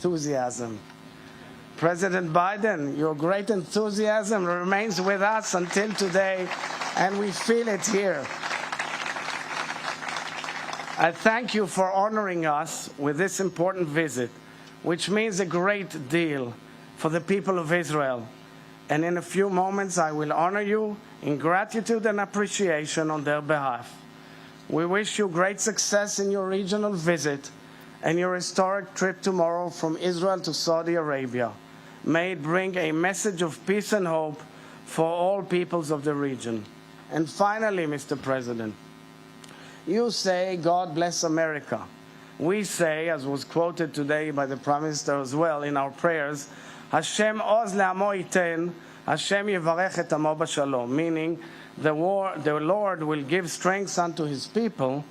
enthusiasm. President Biden, your great enthusiasm remains with us until today, and we feel it here. I thank you for honoring us with this important visit, which means a great deal for the people of Israel. And in a few moments, I will honor you in gratitude and appreciation on their behalf. We wish you great success in your regional visit and your historic trip tomorrow from Israel to Saudi Arabia. May it bring a message of peace and hope for all peoples of the region. And finally, Mr. President, you say, God bless America. We say, as was quoted today by the Prime Minister as well in our prayers, Hashem oz le'amo yiten, Hashem yevarech et amo b'shalom, meaning the Lord will give strength unto his people,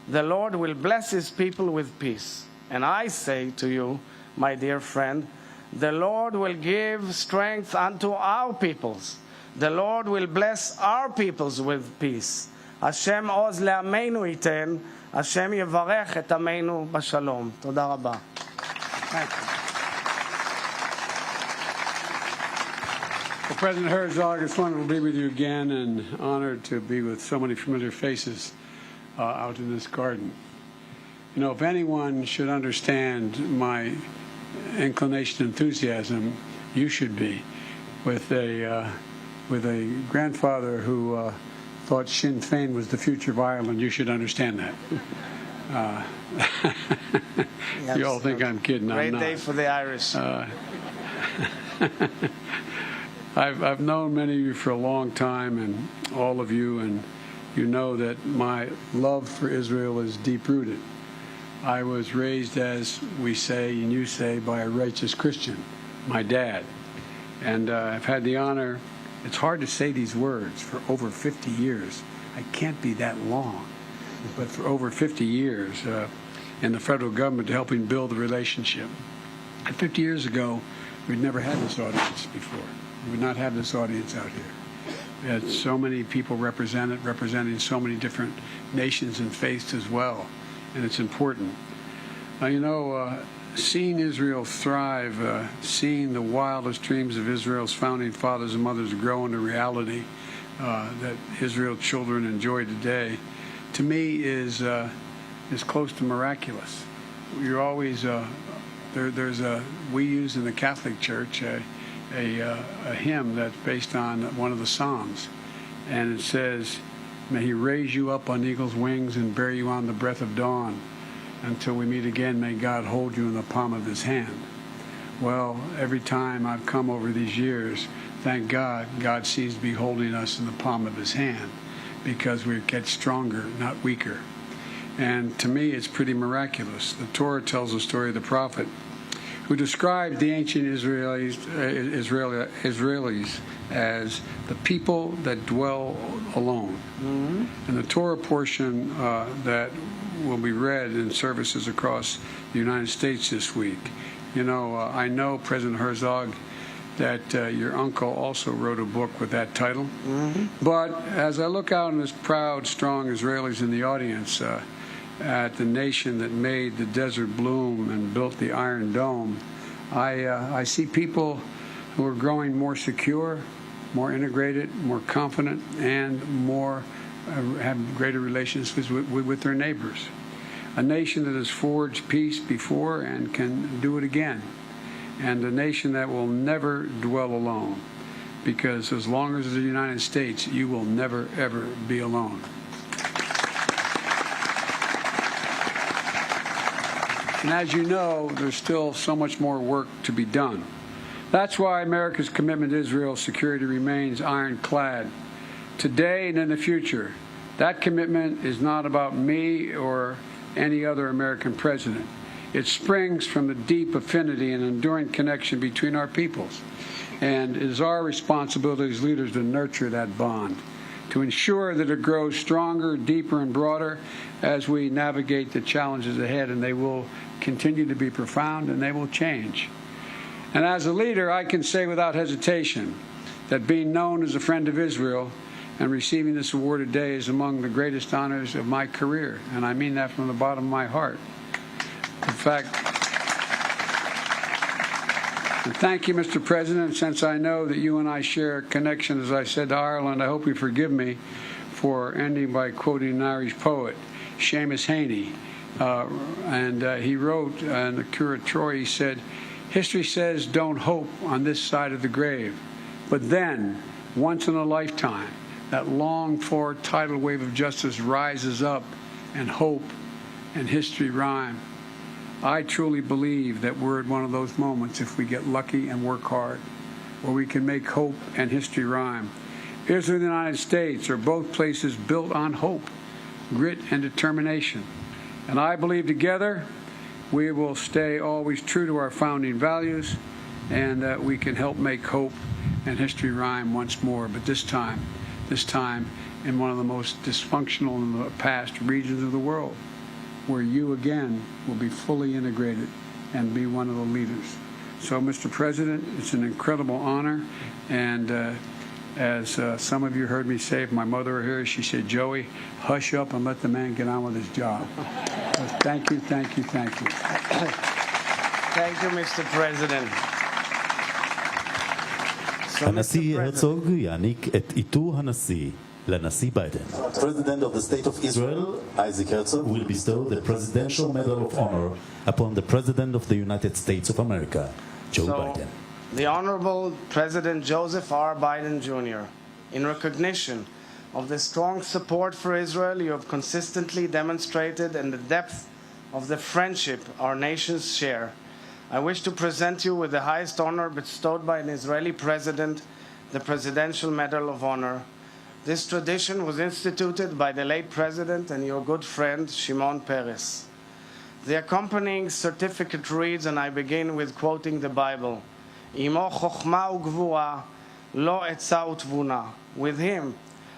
the Lord will bless his people with peace. And I say to you, my dear friend, the Lord will give strength unto our peoples. The Lord will bless our peoples with peace. Hashem oz le'ameinu yiten, Hashem yevarech et ameinu b'shalom. Toda rabba. Thank you. Well, President Herzog, it's wonderful to be with you again and honored to be with so many familiar faces out in this garden. You know, if anyone should understand my inclination and enthusiasm, you should be. With a grandfather who thought Sinn Féin was the future of Ireland, you should understand that. You all think I'm kidding. I'm not. Great day for the Irish. I've known many of you for a long time, and all of you, and you know that my love for Israel is deep-rooted. I was raised, as we say and you say, by a righteous Christian, my dad. And I've had the honor, it's hard to say these words, for over 50 years. I can't be that long, but for over 50 years in the federal government helping build the relationship. And 50 years ago, we'd never had this audience before. We would not have this audience out here. We had so many people representing so many different nations and faiths as well. And it's important. Seeing Israel thrive, seeing the wildest dreams of Israel's founding fathers and mothers grow into reality that Israel children enjoy today, to me is close to miraculous. You're always we use in the Catholic Church a hymn that's based on one of the Psalms, and it says, "May he raise you up on eagle's wings and bear you on the breath of dawn. Until we meet again, may God hold you in the palm of his hand." Well, every time I've come over these years, thank God, God seems to be holding us in the palm of his hand because we get stronger, not weaker. And to me, it's pretty miraculous. The Torah tells the story of the prophet who described the ancient Israelis as the people that dwell alone. Mm-hmm. And the Torah portion that will be read in services across the United States this week. I know, President Herzog, that your uncle also wrote a book with that title. Mm-hmm. But as I look out on this proud, strong Israelis in the audience, at the nation that made the desert bloom and built the Iron Dome, I see people who are growing more secure, more integrated, more confident, and more have greater relationships with their neighbors. A nation that has forged peace before and can do it again. And a nation that will never dwell alone. Because as long as the United States, you will never, ever be alone. And as you know, there's still so much more work to be done. That's why America's commitment to Israel's security remains ironclad. Today and in the future, that commitment is not about me or any other American president. It springs from the deep affinity and enduring connection between our peoples. And it is our responsibility as leaders to nurture that bond, to ensure that it grows stronger, deeper, and broader as we navigate the challenges ahead, and they will continue to be profound and they will change. And as a leader, I can say without hesitation that being known as a friend of Israel and receiving this award today is among the greatest honors of my career, and I mean that from the bottom of my heart. In fact, And thank you, Mr. President. Since I know that you and I share a connection, as I said, to Ireland, I hope you forgive me for ending by quoting an Irish poet, Seamus Heaney. He wrote in the Cura Troy, he said, "History says don't hope on this side of the grave. But then, once in a lifetime, that longed-for tidal wave of justice rises up, and hope and history rhyme." I truly believe that we're at one of those moments, if we get lucky and work hard, where we can make hope and history rhyme. Israel and the United States are both places built on hope, grit, and determination. And I believe together we will stay always true to our founding values, and that we can help make hope and history rhyme once more. But this time in one of the most dysfunctional in the past regions of the world, where you again will be fully integrated and be one of the leaders. So, Mr. President, it's an incredible honor. And as some of you heard me say, if my mother were here, she said, "Joey, hush up and let the man get on with his job." So thank you, thank you, thank you. Thank you, Mr. President. הנשיא הרצוג יעניק את עיטור הנשיא לנשיא ביידן. President of the State of Israel, Isaac Herzog, will bestow the Presidential Medal of Honor upon the President of the United States of America, Joe Biden. The Honorable President Joseph R. Biden Jr., in recognition of the strong support for Israel you have consistently demonstrated and the depth of the friendship our nations share, I wish to present you with the highest honor bestowed by an Israeli president, the Presidential Medal of Honor. This tradition was instituted by the late president and your good friend, Shimon Peres. The accompanying certificate reads, and I begin with quoting the Bible, "Imo chokhma ugvura, lo etza utvuna." With him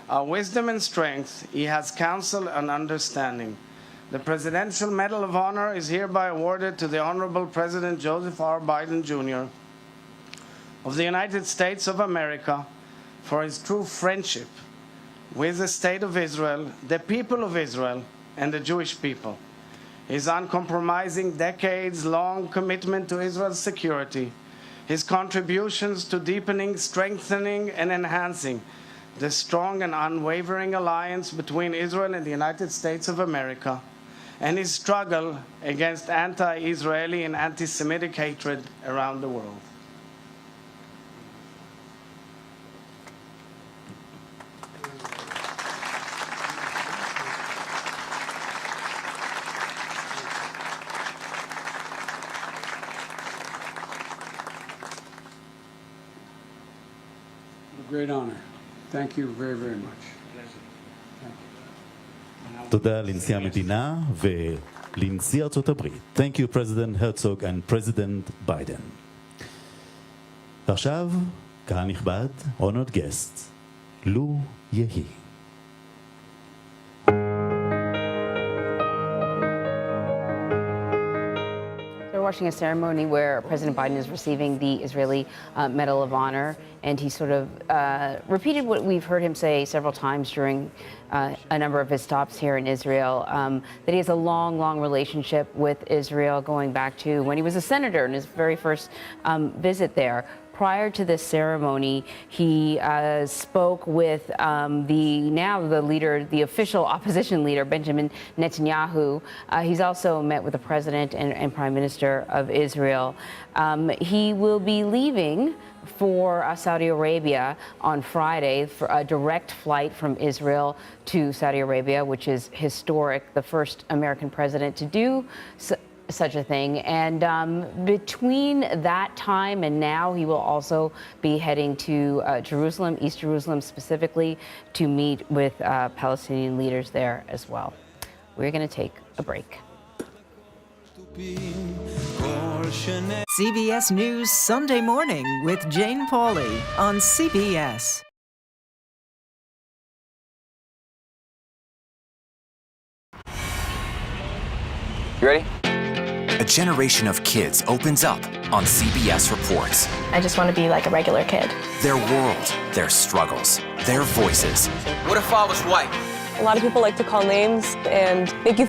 are wisdom and strength, he has counsel and understanding. The Presidential Medal of Honor is hereby awarded to the Honorable President Joseph R. Biden Jr. of the United States of America for his true friendship with the State of Israel, the people of Israel, and the Jewish people. His uncompromising decades-long commitment to Israel's security, his contributions to deepening, strengthening, and enhancing the strong and unwavering alliance between Israel and the United States of America, and his struggle against anti-Israeli and anti-Semitic hatred around the world. A great honor. Thank you very, very much. תודה לנשיא המדינה ולנשיא ארצות הברית. Thank you, President Herzog and President Biden. ועכשיו, קהל נכבד, honored guest, לו יהי. Watching a ceremony where President Biden is receiving the Israeli Medal of Honor, and he sort of repeated what we've heard him say several times during a number of his stops here in Israel, that he has a long, long relationship with Israel going back to when he was a senator in his very first visit there. Prior to this ceremony, he spoke with the leader, the official opposition leader, Benjamin Netanyahu. He's also met with the president and prime minister of Israel. He will be leaving for Saudi Arabia on Friday for a direct flight from Israel to Saudi Arabia, which is historic, the first American president to do such a thing. And between that time and now, he will also be heading to Jerusalem, East Jerusalem specifically, to meet with Palestinian leaders there as well. We're going to take a break. CBS News Sunday Morning with Jane Pauley on CBS. You ready? A generation of kids opens up on CBS Reports. I just want to be like a regular kid. Their world, their struggles, their voices. What if I was white? A lot of people like to call names and make you